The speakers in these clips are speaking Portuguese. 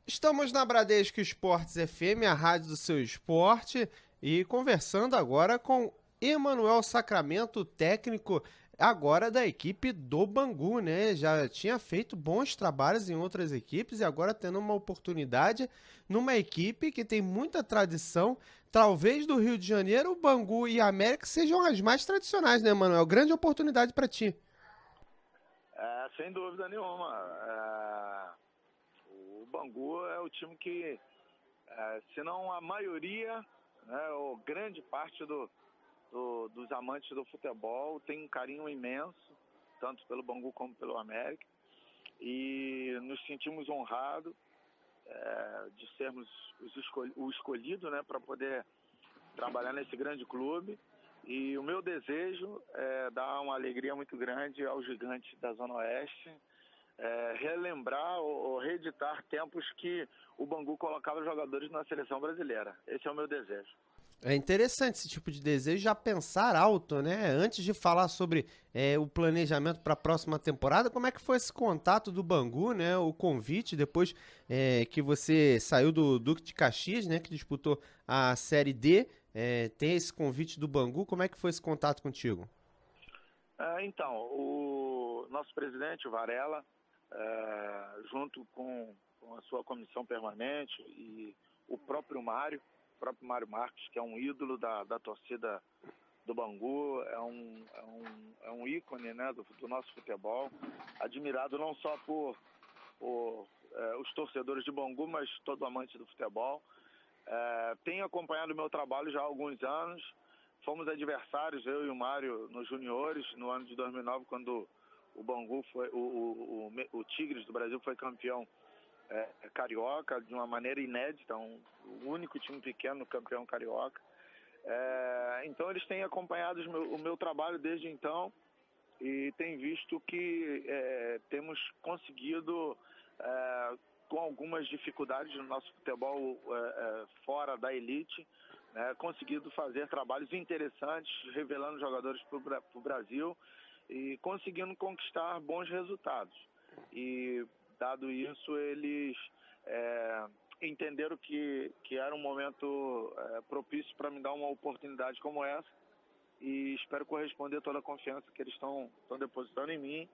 Estamos na Bradesco Esportes FM, a rádio do seu esporte, e conversando agora com Emanuel Sacramento, técnico agora da equipe do Bangu, né? Já tinha feito bons trabalhos em outras equipes e agora tendo uma oportunidade numa equipe que tem muita tradição. Talvez do Rio de Janeiro, o Bangu e a América sejam as mais tradicionais, né, Emanuel? Grande oportunidade para ti. Sem dúvida nenhuma. O Bangu é o time que, se não a maioria, né, ou grande parte dos amantes do futebol tem um carinho imenso, tanto pelo Bangu como pelo América, e nos sentimos honrados de sermos o escolhido, né, para poder trabalhar nesse grande clube. E o meu desejo é dar uma alegria muito grande aos gigantes da Zona Oeste, relembrar ou reeditar tempos que o Bangu colocava jogadores na seleção brasileira. Esse é o meu desejo. É interessante esse tipo de desejo, já pensar alto, né? Antes de falar sobre o planejamento para a próxima temporada, como é que foi esse contato do Bangu, né? O convite depois que você saiu do Duque de Caxias, né? Que disputou a Série D, tem esse convite do Bangu. Como é que foi esse contato contigo? Então, o nosso presidente, o Varela, junto com a sua comissão permanente e o próprio Mário Marques, que é um ídolo da torcida do Bangu, é um ícone, né, do nosso futebol, admirado não só por os torcedores de Bangu, mas todo amante do futebol. Tenho acompanhado o meu trabalho já há alguns anos. Fomos adversários, eu e o Mário, nos juniores, no ano de 2009, quando o Bangu foi, o Tigres do Brasil foi campeão carioca, de uma maneira inédita, o único time pequeno campeão carioca. Então eles têm acompanhado o meu trabalho desde então e têm visto que temos conseguido, com algumas dificuldades no nosso futebol fora da elite, né, conseguido fazer trabalhos interessantes, revelando jogadores para o Brasil e conseguindo conquistar bons resultados. E, dado isso, eles entenderam que era um momento propício para me dar uma oportunidade como essa e espero corresponder toda a confiança que eles estão depositando em mim,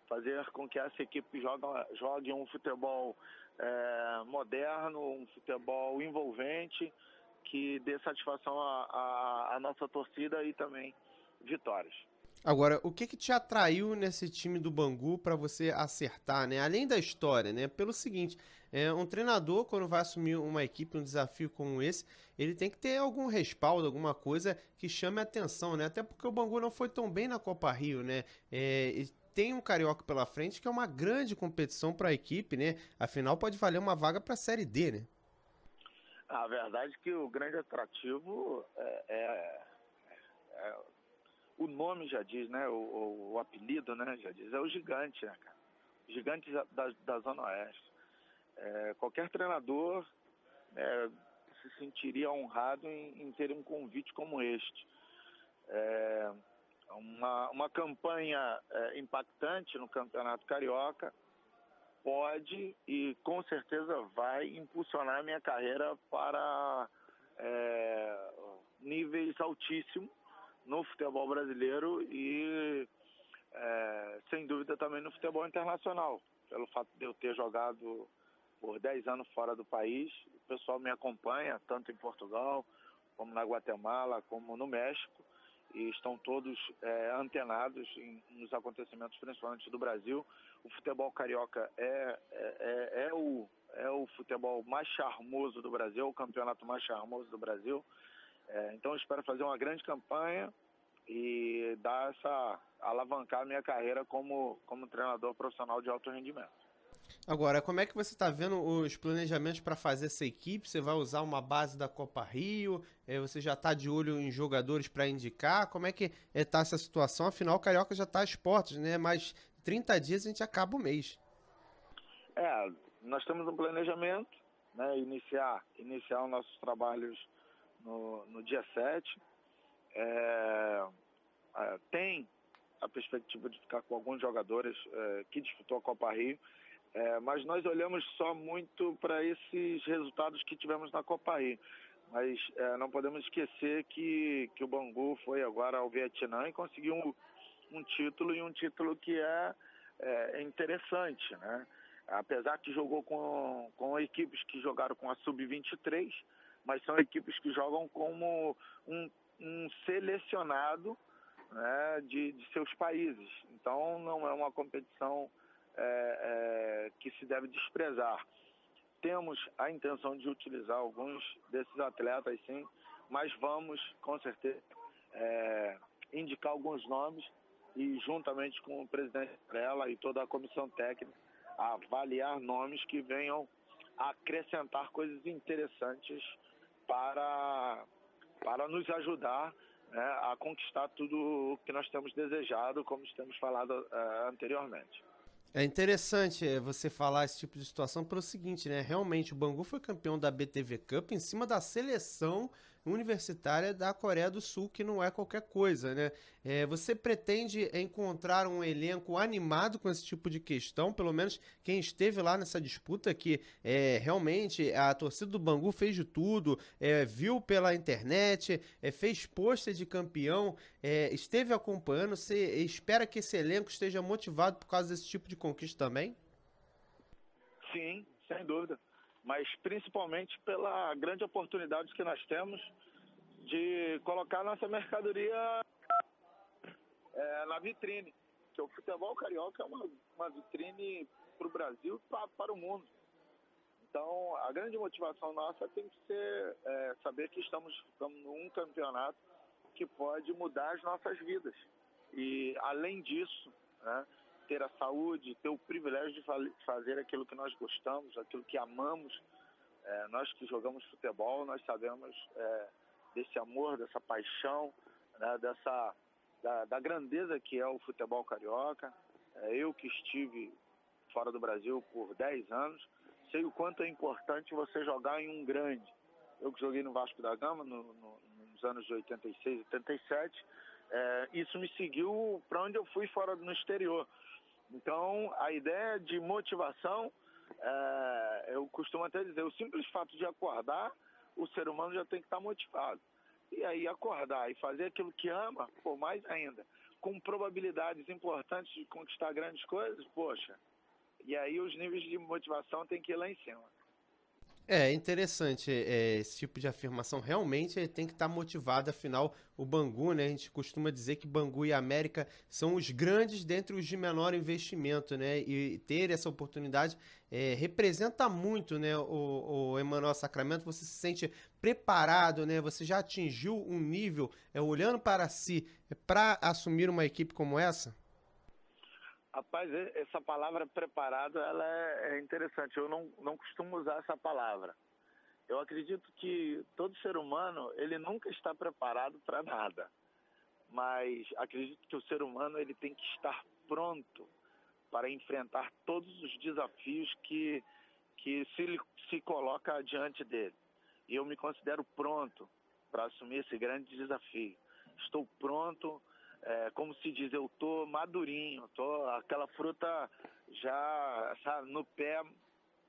fazer com que essa equipe jogue um futebol moderno, um futebol envolvente, que dê satisfação à nossa torcida e também vitórias. Agora, o que te atraiu nesse time do Bangu para você acertar, né? Além da história, né? Pelo seguinte, um treinador quando vai assumir uma equipe, um desafio como esse, ele tem que ter algum respaldo, alguma coisa que chame a atenção, né? Até porque o Bangu não foi tão bem na Copa Rio, né? E tem um carioca pela frente que é uma grande competição para a equipe, né? Afinal, pode valer uma vaga para a Série D, né? A verdade é que o grande atrativo o nome já diz, né? O apelido, né? Já diz, é o gigante, né, cara? Gigante da Zona Oeste. Qualquer treinador se sentiria honrado em ter um convite como este. Uma campanha impactante no Campeonato Carioca pode e com certeza vai impulsionar a minha carreira para níveis altíssimos no futebol brasileiro e, sem dúvida, também no futebol internacional. Pelo fato de eu ter jogado por 10 anos fora do país, o pessoal me acompanha, tanto em Portugal, como na Guatemala, como no México, e estão todos antenados nos acontecimentos, principalmente do Brasil. O futebol carioca é o futebol mais charmoso do Brasil, o campeonato mais charmoso do Brasil. Então eu espero fazer uma grande campanha e alavancar a minha carreira como treinador profissional de alto rendimento. Agora, como é que você está vendo os planejamentos para fazer essa equipe? Você vai usar uma base da Copa Rio? Você já está de olho em jogadores para indicar? Como é que está essa situação? Afinal, o Carioca já está às portas, né? Mais 30 dias a gente acaba o mês. Nós temos um planejamento, né? Iniciar os nossos trabalhos no dia 7. Tem a perspectiva de ficar com alguns jogadores que disputou a Copa Rio. Mas nós olhamos só muito para esses resultados que tivemos na Copa Rio. Mas não podemos esquecer que o Bangu foi agora ao Vietnã e conseguiu um título, e um título que é interessante, né? Apesar que jogou com equipes que jogaram com a Sub-23, mas são equipes que jogam como um selecionado, né, de seus países. Então não é uma competição que se deve desprezar. Temos a intenção de utilizar alguns desses atletas, sim, mas vamos, com certeza, indicar alguns nomes e, juntamente com o presidente Varela e toda a comissão técnica, avaliar nomes que venham acrescentar coisas interessantes para nos ajudar, né, a conquistar tudo o que nós temos desejado, como temos falado anteriormente. É interessante você falar esse tipo de situação pelo seguinte, né? Realmente o Bangu foi campeão da BTV Cup em cima da seleção universitária da Coreia do Sul, que não é qualquer coisa, né? Você pretende encontrar um elenco animado com esse tipo de questão, pelo menos quem esteve lá nessa disputa, que realmente a torcida do Bangu fez de tudo, viu pela internet, fez pôster de campeão, esteve acompanhando. Você espera que esse elenco esteja motivado por causa desse tipo de conquista também? Sim, sem dúvida. Mas principalmente pela grande oportunidade que nós temos de colocar nossa mercadoria na vitrine. Porque o futebol carioca é uma vitrine para o Brasil e para o mundo. Então, a grande motivação nossa tem que ser saber que estamos num campeonato que pode mudar as nossas vidas. E, além disso, né, ter a saúde, ter o privilégio de fazer aquilo que nós gostamos, aquilo que amamos. Nós que jogamos futebol, nós sabemos desse amor, dessa paixão, né, da grandeza que é o futebol carioca. Eu que estive fora do Brasil por 10 anos, sei o quanto é importante você jogar em um grande. Eu que joguei no Vasco da Gama nos anos de 86, 87, isso me seguiu para onde eu fui fora no exterior. Então, a ideia de motivação, eu costumo até dizer, o simples fato de acordar, o ser humano já tem que estar motivado. E aí acordar e fazer aquilo que ama, mais ainda, com probabilidades importantes de conquistar grandes coisas, poxa, e aí os níveis de motivação tem que ir lá em cima. É interessante esse tipo de afirmação. Realmente ele tem que estar motivado, afinal, o Bangu, né? A gente costuma dizer que Bangu e América são os grandes dentre os de menor investimento, né? E ter essa oportunidade representa muito, né? O Emmanuel Sacramento, você se sente preparado, né? Você já atingiu um nível, olhando para si, para assumir uma equipe como essa? Rapaz, essa palavra preparado, ela é interessante. Eu não costumo usar essa palavra. Eu acredito que todo ser humano, ele nunca está preparado para nada. Mas acredito que o ser humano, ele tem que estar pronto para enfrentar todos os desafios que se coloca diante dele. E eu me considero pronto para assumir esse grande desafio. Estou pronto. Como se diz, eu tô madurinho, aquela fruta já, sabe, no pé,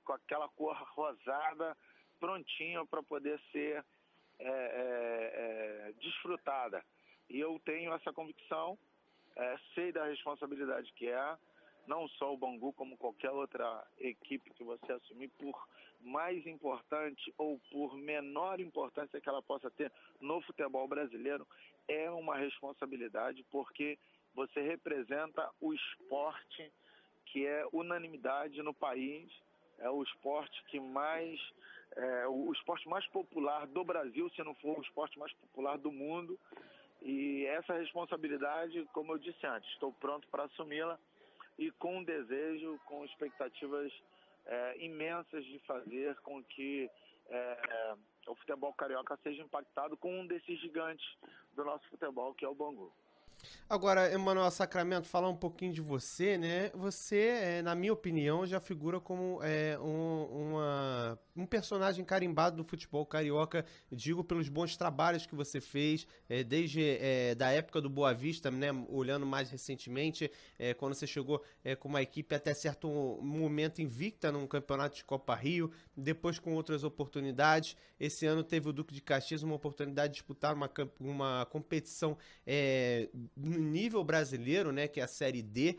com aquela cor rosada, prontinho para poder ser desfrutada. E eu tenho essa convicção, sei da responsabilidade que não só o Bangu, como qualquer outra equipe que você assumir, por mais importante ou por menor importância que ela possa ter no futebol brasileiro, é uma responsabilidade, porque você representa o esporte que é unanimidade no país, é o esporte o esporte mais popular do Brasil, se não for o esporte mais popular do mundo. E essa responsabilidade, como eu disse antes, estou pronto para assumi-la e com desejo, com expectativas imensas de fazer com que o futebol carioca seja impactado com um desses gigantes do nosso futebol, que é o Bangu. Agora, Emanuel Sacramento, falar um pouquinho de você, né? Você, na minha opinião, já figura como um personagem carimbado do futebol carioca, digo pelos bons trabalhos que você fez, desde da época do Boa Vista, né? Olhando mais recentemente, quando você chegou com uma equipe até certo momento invicta num campeonato de Copa Rio, depois com outras oportunidades. Esse ano teve o Duque de Caxias uma oportunidade de disputar uma competição no nível brasileiro, né, que é a Série D.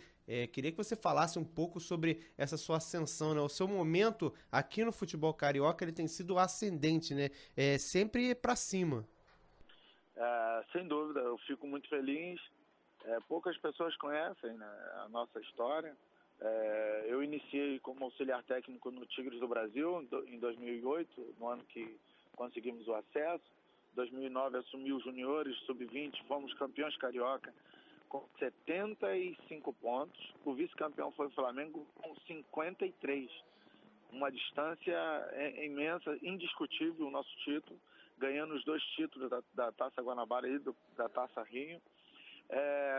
Queria que você falasse um pouco sobre essa sua ascensão, né? O seu momento aqui no futebol carioca ele tem sido ascendente, né? Sempre para cima. Sem dúvida, eu fico muito feliz. Poucas pessoas conhecem, né, a nossa história. Eu iniciei como auxiliar técnico no Tigres do Brasil em 2008, no ano que conseguimos o acesso. Em 2009 assumi os juniores, sub-20, fomos campeões carioca com 75 pontos. O vice-campeão foi o Flamengo com 53. Uma distância imensa, indiscutível o nosso título, ganhando os 2 títulos da Taça Guanabara e da Taça Rio.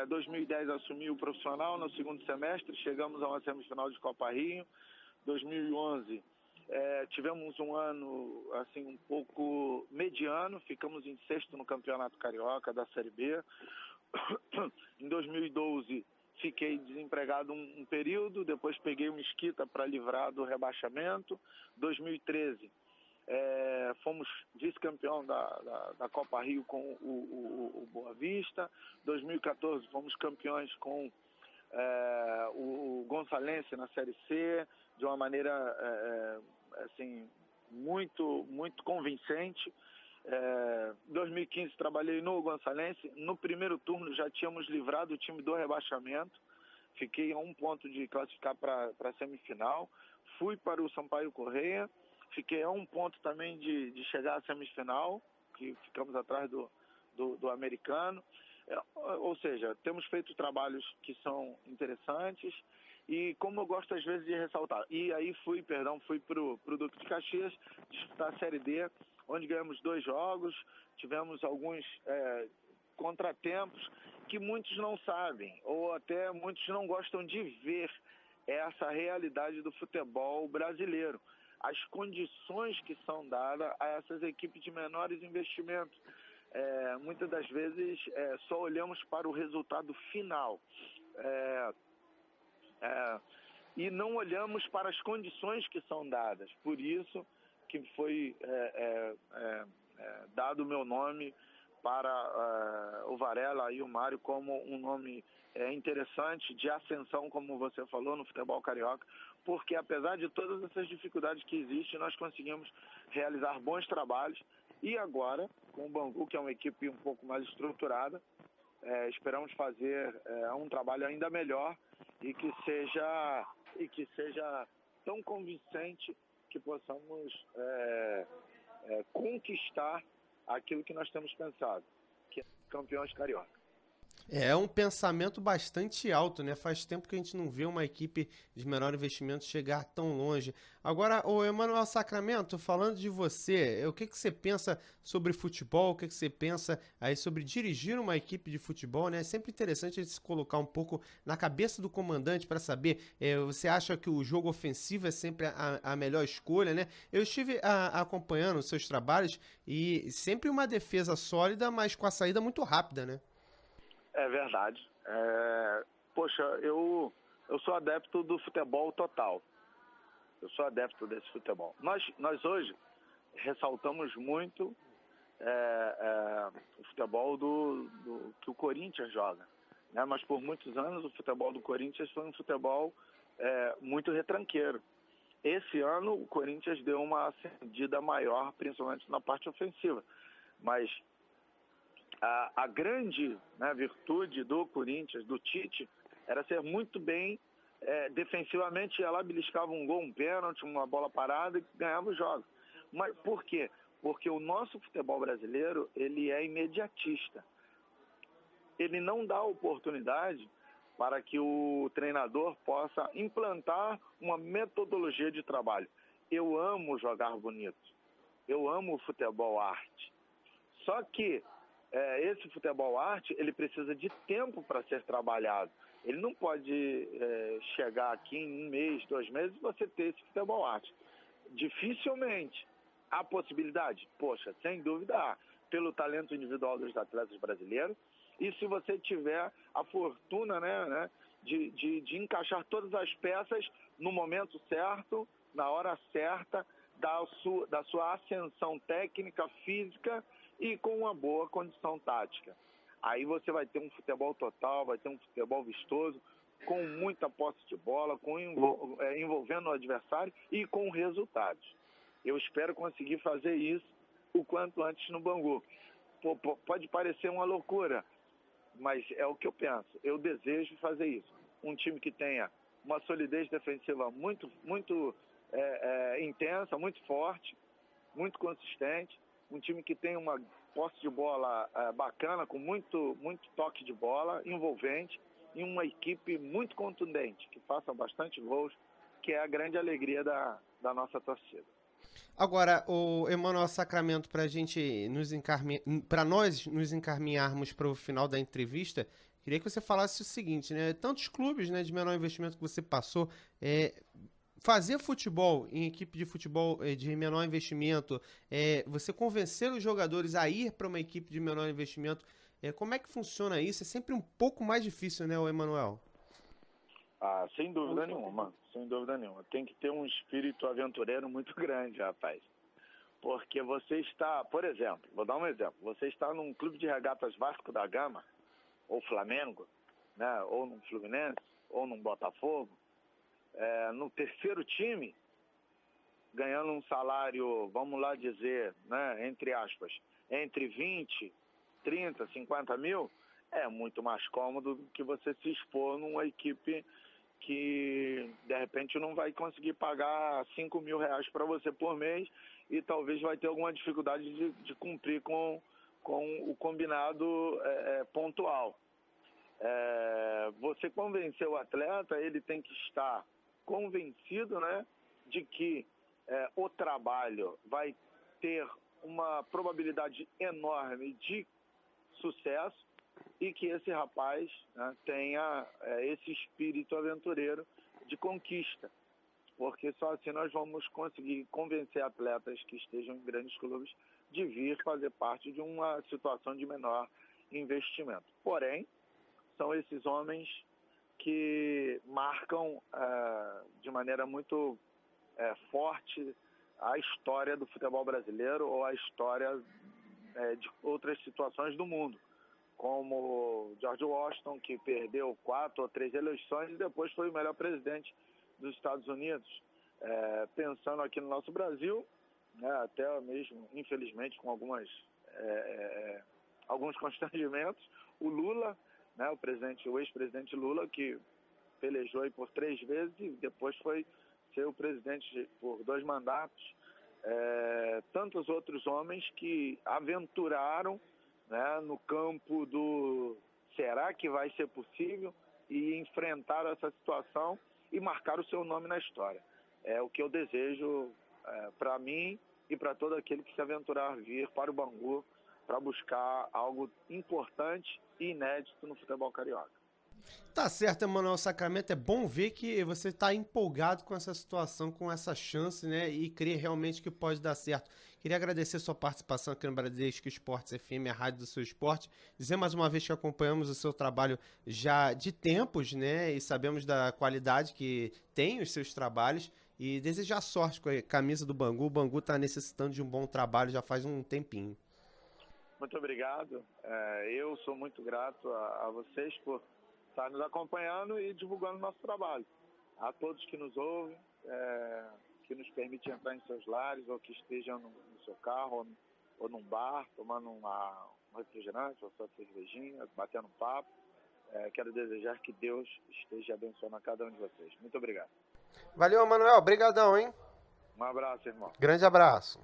2010 assumi o profissional no segundo semestre, chegamos a uma semifinal de Copa Rio. 2011 tivemos um ano assim um pouco mediano, ficamos em 6º no Campeonato Carioca da Série B. Em 2012 fiquei desempregado um período, depois peguei o Mesquita para livrar do rebaixamento. 2013 fomos vice-campeão da Copa Rio com o Boa Vista. 2014 fomos campeões com o Gonçalense na Série C, de uma maneira assim, muito, muito convincente. 2015 trabalhei no Gonçalense. No primeiro turno já tínhamos livrado o time do rebaixamento. Fiquei a 1 ponto de classificar para a semifinal. Fui para o Sampaio Corrêa. Fiquei a 1 ponto também de chegar à semifinal, que ficamos atrás do americano. Ou seja, temos feito trabalhos que são interessantes e, como eu gosto às vezes de ressaltar, e aí fui para o Duque de Caxias disputar a Série D, onde ganhamos 2 jogos, tivemos alguns contratempos que muitos não sabem, ou até muitos não gostam de ver essa realidade do futebol brasileiro. As condições que são dadas a essas equipes de menores investimentos. Muitas das vezes só olhamos para o resultado final e não olhamos para as condições que são dadas. Por isso que foi dado o meu nome para o Varela e o Mário como um nome interessante de ascensão, como você falou, no futebol carioca, porque apesar de todas essas dificuldades que existem, nós conseguimos realizar bons trabalhos. E agora, com o Bangu, que é uma equipe um pouco mais estruturada, esperamos fazer um trabalho ainda melhor e que seja tão convincente que possamos conquistar aquilo que nós temos pensado, que é campeões carioca. É um pensamento bastante alto, né? Faz tempo que a gente não vê uma equipe de menor investimento chegar tão longe. Agora, o Emanuel Sacramento, falando de você, o que você pensa sobre futebol? O que você pensa aí sobre dirigir uma equipe de futebol, né? É sempre interessante a gente se colocar um pouco na cabeça do comandante para saber, você acha que o jogo ofensivo é sempre a melhor escolha, né? Eu estive acompanhando os seus trabalhos e sempre uma defesa sólida, mas com a saída muito rápida, né? É verdade. Poxa, eu sou adepto do futebol total. Eu sou adepto desse futebol. Nós hoje ressaltamos muito o futebol que o Corinthians joga, né? Mas por muitos anos o futebol do Corinthians foi um futebol muito retranqueiro. Esse ano o Corinthians deu uma acendida maior, principalmente na parte ofensiva. Mas a grande, né, virtude do Corinthians, do Tite, era ser muito bem defensivamente. Ia lá, beliscava um gol, um pênalti, uma bola parada e ganhava o jogo. Mas por quê? Porque o nosso futebol brasileiro, ele é imediatista. Ele não dá oportunidade para que o treinador possa implantar uma metodologia de trabalho. Eu amo jogar bonito. Eu amo o futebol arte. Só que esse futebol arte, ele precisa de tempo para ser trabalhado. Ele não pode chegar aqui em 1 mês, 2 meses e você ter esse futebol arte. Dificilmente. Há possibilidade? Poxa, sem dúvida há. Pelo talento individual dos atletas brasileiros. E se você tiver a fortuna, né, de encaixar todas as peças no momento certo, na hora certa, da sua ascensão técnica, física e com uma boa condição tática. Aí você vai ter um futebol total, vai ter um futebol vistoso, com muita posse de bola, envolvendo o adversário e com resultados. Eu espero conseguir fazer isso o quanto antes no Bangu. Pode parecer uma loucura, mas é o que eu penso. Eu desejo fazer isso. Um time que tenha uma solidez defensiva muito intensa, muito forte, muito consistente. Um time que tenha uma posse de bola bacana, com muito toque de bola, envolvente, e uma equipe muito contundente, que faça bastante gols, que é a grande alegria da nossa torcida. Agora, o Emanuel Sacramento, para nós nos encaminharmos para o final da entrevista, queria que você falasse o seguinte, né? Tantos clubes, né, de menor investimento que você passou, fazer futebol em equipe de futebol de menor investimento, você convencer os jogadores a ir para uma equipe de menor investimento, como é que funciona isso? É sempre um pouco mais difícil, né, Emanuel? Sem dúvida nenhuma, sem dúvida nenhuma. Tem que ter um espírito aventureiro muito grande, rapaz. Porque você está, por exemplo, vou dar um exemplo, você está num clube de regatas Vasco da Gama, ou Flamengo, né, ou num Fluminense, ou num Botafogo, no terceiro time, ganhando um salário, vamos lá dizer, né, entre aspas, entre 20, 30, 50 mil, é muito mais cômodo do que você se expor numa equipe que, de repente, não vai conseguir pagar 5 mil reais para você por mês e talvez vai ter alguma dificuldade de cumprir com o combinado pontual. Você convencer o atleta, ele tem que estar convencido, né, de que o trabalho vai ter uma probabilidade enorme de sucesso e que esse rapaz, né, tenha esse espírito aventureiro de conquista, porque só assim nós vamos conseguir convencer atletas que estejam em grandes clubes de vir fazer parte de uma situação de menor investimento. Porém, são esses homens que marcam de maneira muito forte a história do futebol brasileiro ou a história de outras situações do mundo, como George Washington, que perdeu 4 ou 3 eleições e depois foi o melhor presidente dos Estados Unidos. Pensando aqui no nosso Brasil, né, até mesmo, infelizmente, com alguns constrangimentos, o Lula, né, o ex-presidente Lula, que pelejou aí por 3 vezes e depois foi ser o presidente por 2 mandatos. Tantos outros homens que aventuraram, né, no campo do será que vai ser possível e enfrentaram essa situação e marcaram o seu nome na história. É o que eu desejo para mim e para todo aquele que se aventurar vir para o Bangu para buscar algo importante e inédito no futebol carioca. Tá certo, Emanuel Sacramento, é bom ver que você está empolgado com essa situação, com essa chance, né, e crê realmente que pode dar certo. Queria agradecer sua participação aqui no Bradesco Esportes FM, a rádio do seu esporte, dizer mais uma vez que acompanhamos o seu trabalho já de tempos, né, e sabemos da qualidade que tem os seus trabalhos, e desejar sorte com a camisa do Bangu. O Bangu está necessitando de um bom trabalho já faz um tempinho. Muito obrigado, eu sou muito grato a vocês por estar nos acompanhando e divulgando o nosso trabalho. A todos que nos ouvem, que nos permitem entrar em seus lares ou que estejam no seu carro ou num bar, tomando um refrigerante ou sua cervejinha, batendo um papo. Quero desejar que Deus esteja abençoando a cada um de vocês. Muito obrigado. Valeu, Emanuel. Obrigadão, hein? Um abraço, irmão. Grande abraço.